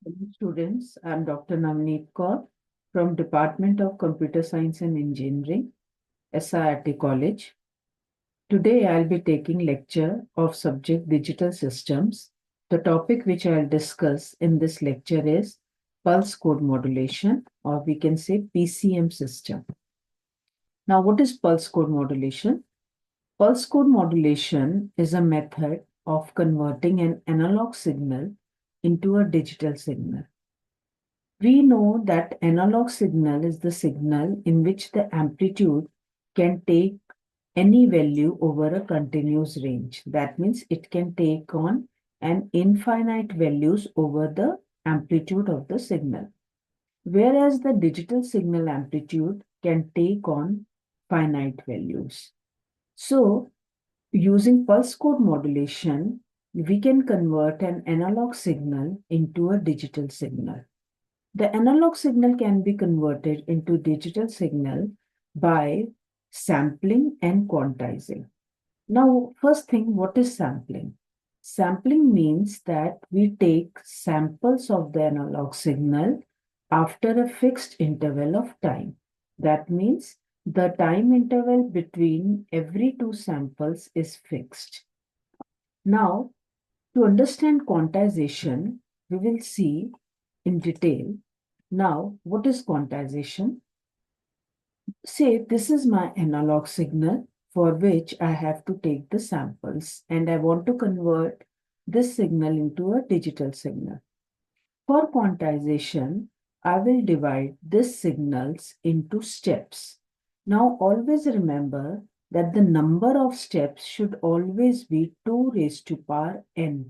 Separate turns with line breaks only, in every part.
Hello students, I am Dr. Navneet Kaur from Department of Computer Science and Engineering, SIRT College. Today I'll be taking lecture of subject Digital Systems. The topic which I'll discuss in this lecture is Pulse Code Modulation, or we can say PCM system. Now, what is Pulse Code Modulation? Pulse Code Modulation is a method of converting an analog signal into a digital signal. We know that analog signal is the signal in which the amplitude can take any value over a continuous range. That means it can take on an infinite values over the amplitude of the signal. Whereas the digital signal amplitude can take on finite values. So, using pulse code modulation, we can convert an analog signal into a digital signal. The analog signal can be converted into digital signal by sampling and quantizing. Now, first thing, what is sampling? Sampling means that we take samples of the analog signal after a fixed interval of time. That means the time interval between every two samples is fixed. Now, to understand quantization, we will see in detail. Now, what is quantization? Say this is my analog signal for which I have to take the samples and I want to convert this signal into a digital signal. For quantization, I will divide these signals into steps. Now, always remember that the number of steps should always be 2 raised to power n.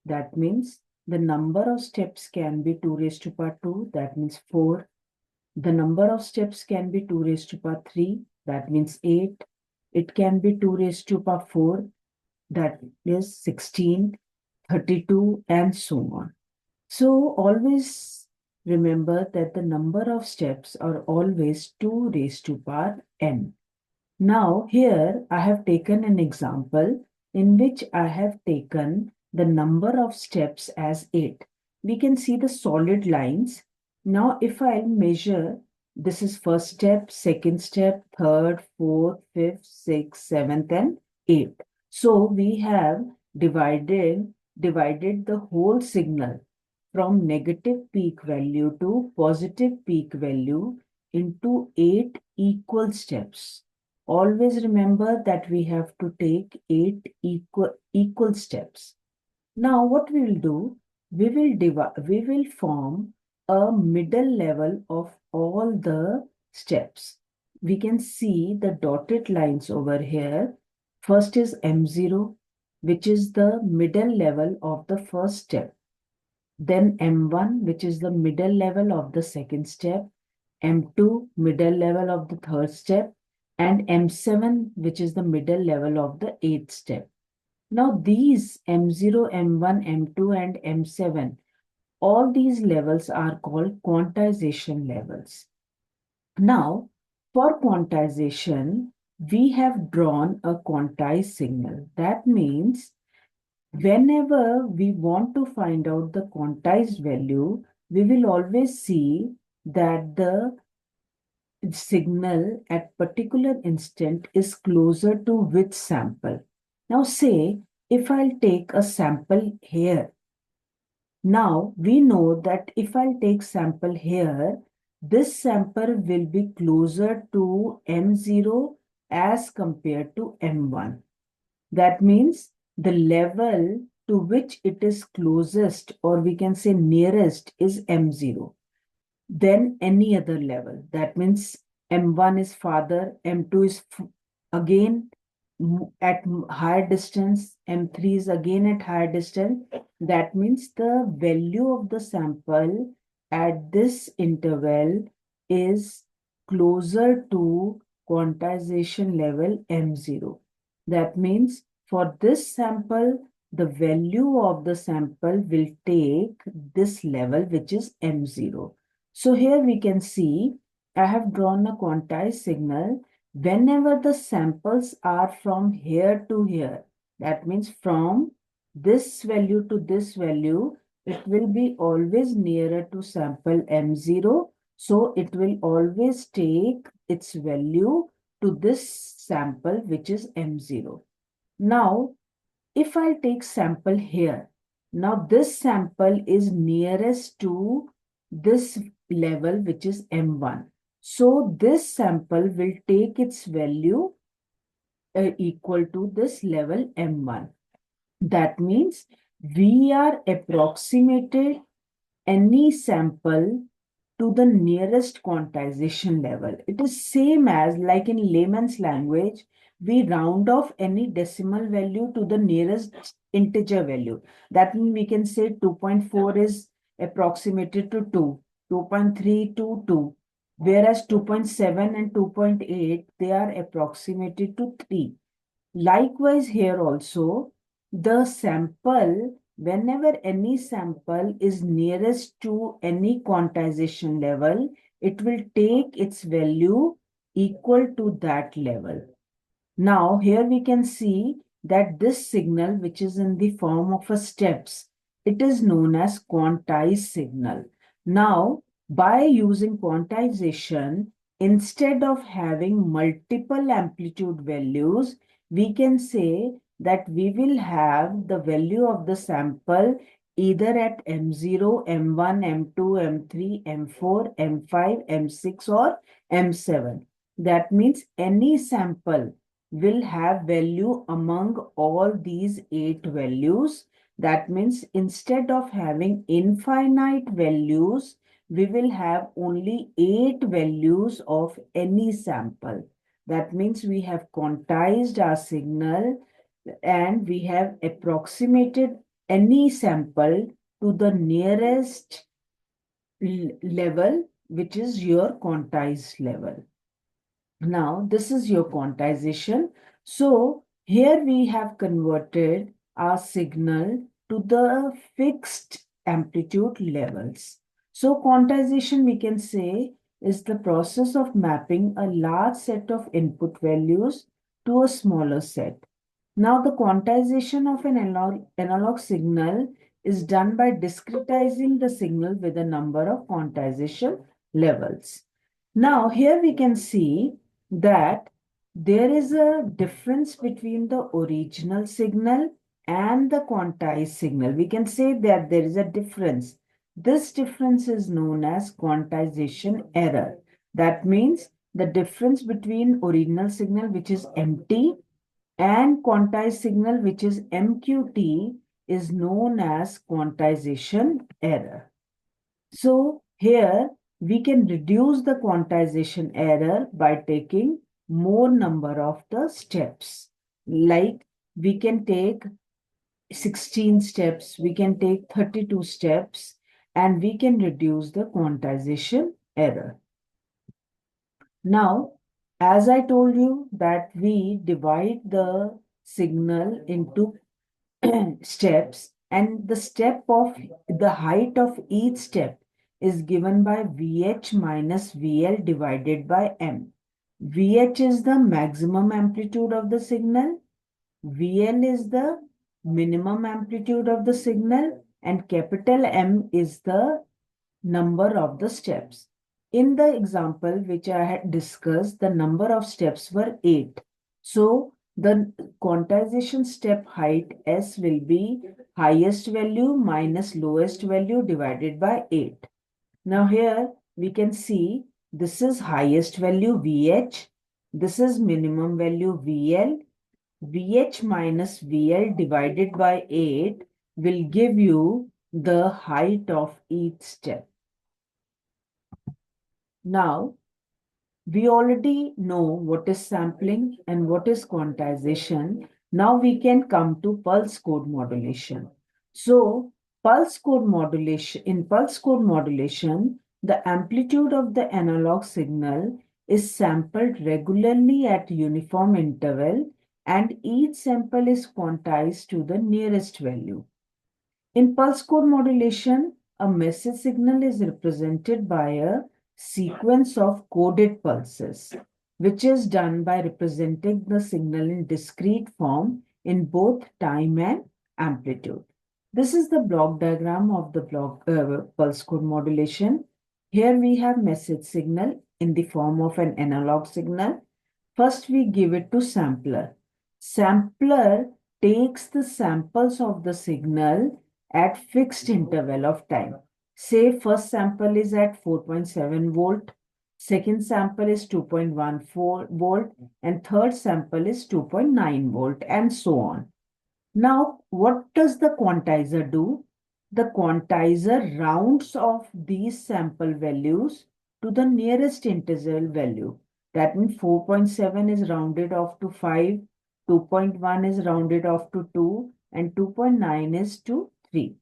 That means the number of steps can be 2 raised to power 2, that means 4. The number of steps can be 2 raised to power 3, that means 8. It can be 2 raised to power 4, that is 16, 32, and so on. So always remember that the number of steps are always 2 raised to power n. Now here I have taken an example in which I have taken the number of steps as 8. We can see the solid lines. Now if I measure, this is first step, second step, third, fourth, fifth, sixth, seventh, and eighth. So we have divided the whole signal from negative peak value to positive peak value into 8 equal steps. Always remember that we have to take 8 equal steps. Now what we will do, we will form a middle level of all the steps. We can see the dotted lines over here. First is M0, which is the middle level of the first step. Then M1, which is the middle level of the second step. M2, middle level of the third step. And M7, which is the middle level of the eighth step. Now these M0, M1, M2 and M7, all these levels are called quantization levels. Now, for quantization, we have drawn a quantized signal. That means whenever we want to find out the quantized value, we will always see that the signal at particular instant is closer to which sample. Now say, if I'll take a sample here, now we know that if I'll take sample here, this sample will be closer to M0 as compared to M1. That means the level to which it is closest, or we can say nearest, is M0. Then any other level. That means M1 is farther, M2 is again at higher distance, M3 is again at higher distance. That means the value of the sample at this interval is closer to quantization level M0. That means for this sample, the value of the sample will take this level, which is M0. So here we can see I have drawn a quantized signal. Whenever the samples are from here to here, that means from this value to this value, it will be always nearer to sample M0. So it will always take its value to this sample, which is M0. Now, if I take sample here, now this sample is nearest to this level, which is M1. So this sample will take its value equal to this level M1. That means we are approximated any sample to the nearest quantization level. It is same as like in layman's language, we round off any decimal value to the nearest integer value. That means we can say 2.4 is approximated to 2, 2.3 to 2, whereas 2.7 and 2.8, they are approximated to 3. Likewise, here also, the sample, whenever any sample is nearest to any quantization level, it will take its value equal to that level. Now, here we can see that this signal, which is in the form of a steps, it is known as quantized signal. Now, by using quantization, instead of having multiple amplitude values, we can say that we will have the value of the sample either at M0, M1, M2, M3, M4, M5, M6, or M7. That means any sample will have value among all these 8 values. That means instead of having infinite values, we will have only 8 values of any sample. That means we have quantized our signal and we have approximated any sample to the nearest level, which is your quantized level. Now, this is your quantization. So, here we have converted our signal to the fixed amplitude levels. So, quantization we can say is the process of mapping a large set of input values to a smaller set. Now, the quantization of an analog signal is done by discretizing the signal with a number of quantization levels. Now, here we can see that there is a difference between the original signal and the quantized signal. We can say that there is a difference. This difference is known as quantization error. That means the difference between original signal, which is MT, and quantized signal, which is MQT, is known as quantization error. So here we can reduce the quantization error by taking more number of the steps. Like we can take 16 steps, we can take 32 steps, and we can reduce the quantization error. Now, as I told you that we divide the signal into steps, and the step of the height of each step is given by VH minus VL divided by M. VH is the maximum amplitude of the signal, VL is the minimum amplitude of the signal, and capital M is the number of the steps. In the example which I had discussed, the number of steps were 8. So the quantization step height S will be highest value minus lowest value divided by 8. Now here we can see this is highest value VH, this is minimum value VL. VH minus VL divided by 8 will give you the height of each step. Now, we already know what is sampling and what is quantization. Now we can come to pulse code modulation. So, in pulse code modulation, the amplitude of the analog signal is sampled regularly at uniform interval, and each sample is quantized to the nearest value. In pulse code modulation, a message signal is represented by a sequence of coded pulses, which is done by representing the signal in discrete form in both time and amplitude. This is the block diagram of the pulse code modulation. Here we have message signal in the form of an analog signal. First, we give it to sampler. Sampler takes the samples of the signal at fixed interval of time. Say first sample is at 4.7 volt, second sample is 2.14 volt, and third sample is 2.9 volt, and so on. Now, what does the quantizer do? The quantizer rounds off these sample values to the nearest integer value. That means 4.7 is rounded off to 5, 2.1 is rounded off to 2, and 2.9 is to 3.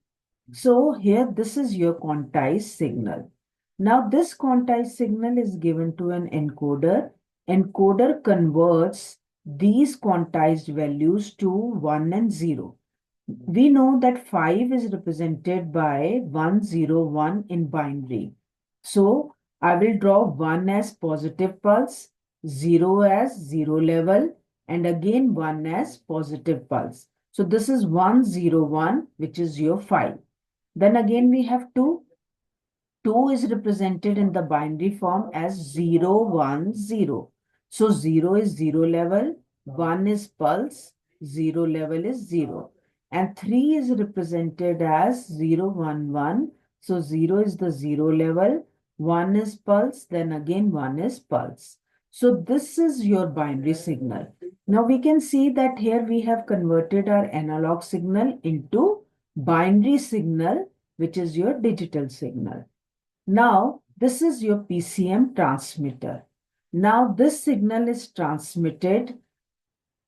So here, this is your quantized signal. Now, this quantized signal is given to an encoder. Encoder converts these quantized values to 1 and 0. We know that 5 is represented by 101 in binary. So I will draw 1 as positive pulse, 0 as 0 level, and again 1 as positive pulse. So this is 101, which is your 5. Then again we have 2. 2 is represented in the binary form as 0, 1, 0. So 0 is 0 level, 1 is pulse, 0 level is 0. And 3 is represented as 0, 1, 1. So 0 is the 0 level, 1 is pulse, then again 1 is pulse. So this is your binary signal. Now we can see that here we have converted our analog signal into binary signal, which is your digital signal. Now, this is your PCM transmitter. Now, this signal is transmitted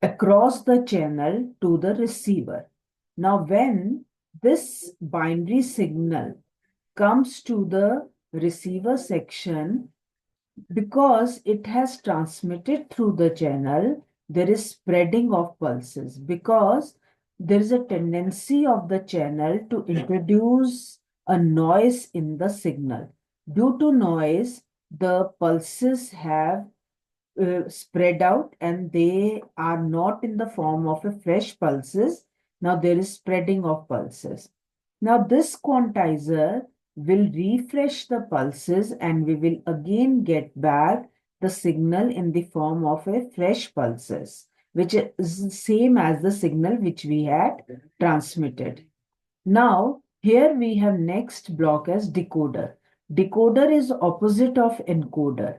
across the channel to the receiver. Now, when this binary signal comes to the receiver section, because it has transmitted through the channel, there is spreading of pulses because there is a tendency of the channel to introduce a noise in the signal. Due to noise, the pulses have spread out and they are not in the form of a fresh pulses. Now there is spreading of pulses. Now this quantizer will refresh the pulses and we will again get back the signal in the form of a fresh pulses, which is the same as the signal which we had transmitted. Now, here we have next block as decoder. Decoder is opposite of encoder.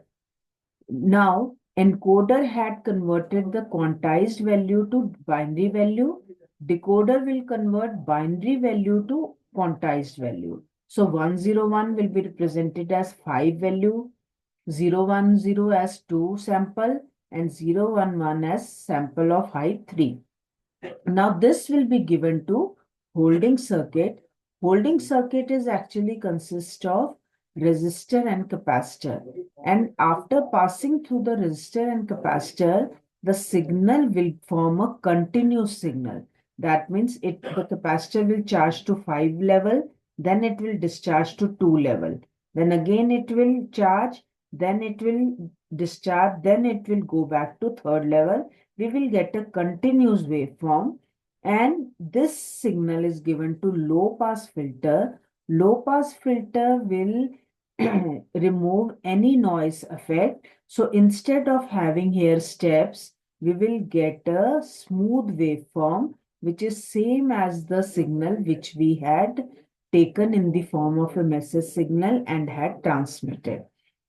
Now, encoder had converted the quantized value to binary value. Decoder will convert binary value to quantized value. So 101 will be represented as 5 value, 010 as 2 sample, and 011 as sample of height 3. Now this will be given to holding circuit. Holding circuit is actually consist of resistor and capacitor. And after passing through the resistor and capacitor, the signal will form a continuous signal. That means the capacitor will charge to 5 level, then it will discharge to 2 level. Then again it will charge, then it will discharge, then it will go back to 3rd level. We will get a continuous waveform, and this signal is given to low pass filter. Low pass filter will remove any noise effect. So instead of having here steps, we will get a smooth waveform which is same as the signal which we had taken in the form of a message signal and had transmitted.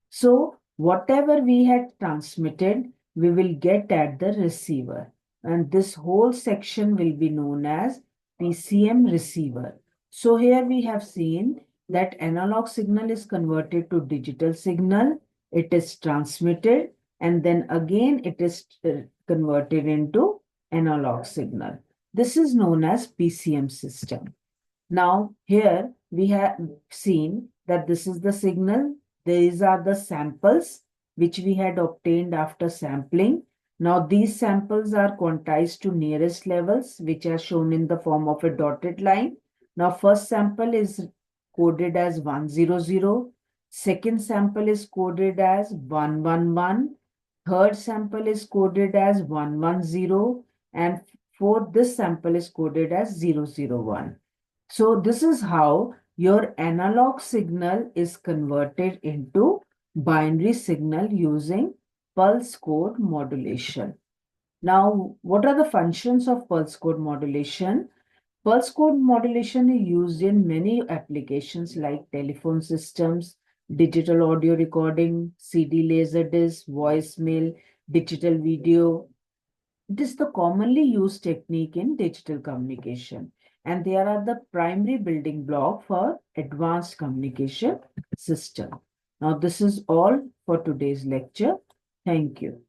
So whatever we had transmitted, we will get at the receiver. And this whole section will be known as PCM receiver. So here we have seen that analog signal is converted to digital signal. It is transmitted and then again it is converted into analog signal. This is known as PCM system. Now here we have seen that this is the signal. These are the samples which we had obtained after sampling. Now these samples are quantized to nearest levels, which are shown in the form of a dotted line. Now first sample is coded as 100. Second sample is coded as 111. Third sample is coded as 110. And fourth, this sample is coded as 001. So this is how your analog signal is converted into binary signal using pulse code modulation. Now, what are the functions of pulse code modulation? Pulse code modulation is used in many applications like telephone systems, digital audio recording, CD laser disc, voicemail, digital video. It is the commonly used technique in digital communication, and they are the primary building block for advanced communication system. Now, this is all for today's lecture. Thank you.